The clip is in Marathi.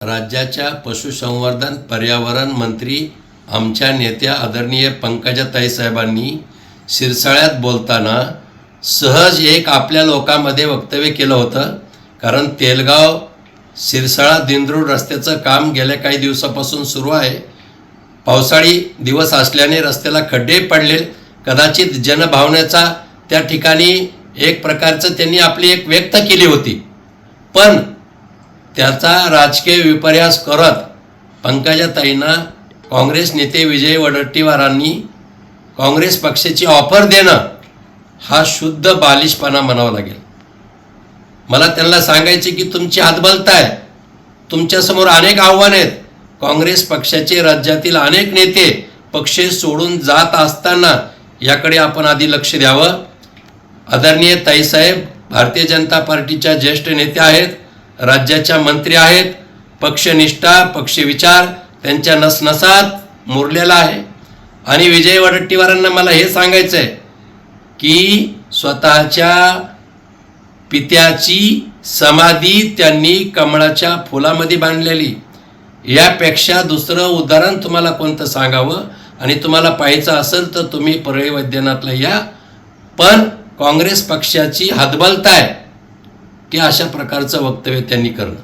राज्याच्या पशुसंवर्धन पर्यावरण मंत्री आमच्या नेत्या आदरणीय पंकजाताई साहेबांनी सिरसाळ्यात बोलताना सहज एक आपल्या लोकांमध्ये वक्तव्य केलं होतं. कारण तेलगाव सिरसाळा दिंडोरी रस्त्याचं काम गेल्या काही दिवसापासून सुरू आहे. पावसाळी दिवस असल्याने रस्त्याला खड्डे पडले. कदाचित जनभावनेचा त्या ठिकाणी एक प्रकारचं त्यांनी आपली एक व्यक्त केली होती, पण त्याचा राजकीय विपर्यास करत पंकजाताईंना काँग्रेस नेते विजय वडेट्टीवारांनी काँग्रेस पक्षाची ऑफर देणं हा शुद्ध बालिशपणा म्हणावा लागेल. मला त्यांना सांगायचे की तुमची हतबलता आहे, तुमच्यासमोर अनेक आव्हाने आहेत. काँग्रेस पक्षाचे राज्यातील अनेक नेते पक्ष सोडून जात असताना याकडे आपण आधी लक्ष द्यावं. आदरणीय ताईसाहेब भारतीय जनता पार्टीच्या ज्येष्ठ नेत्या आहेत, राज्याच्या मंत्री आहेत. पक्षनिष्ठा पक्षविचार त्यांच्या नसनसात मुरलेला आहे. आणि विजय वडेट्टीवारांना मला हे सांगायचं आहे की स्वतःच्या पित्याची समाधी त्यांनी कमळाच्या फुलामध्ये बांधलेली. यापेक्षा दुसरं उदाहरण तुम्हाला कोणतं सांगावं? आणि तुम्हाला पाहायचं असेल तर तुम्ही परळी वैद्यनाथला या. पण काँग्रेस पक्षाची हतबलता आहे की अशा प्रकारचं वक्तव्य त्यांनी करणं.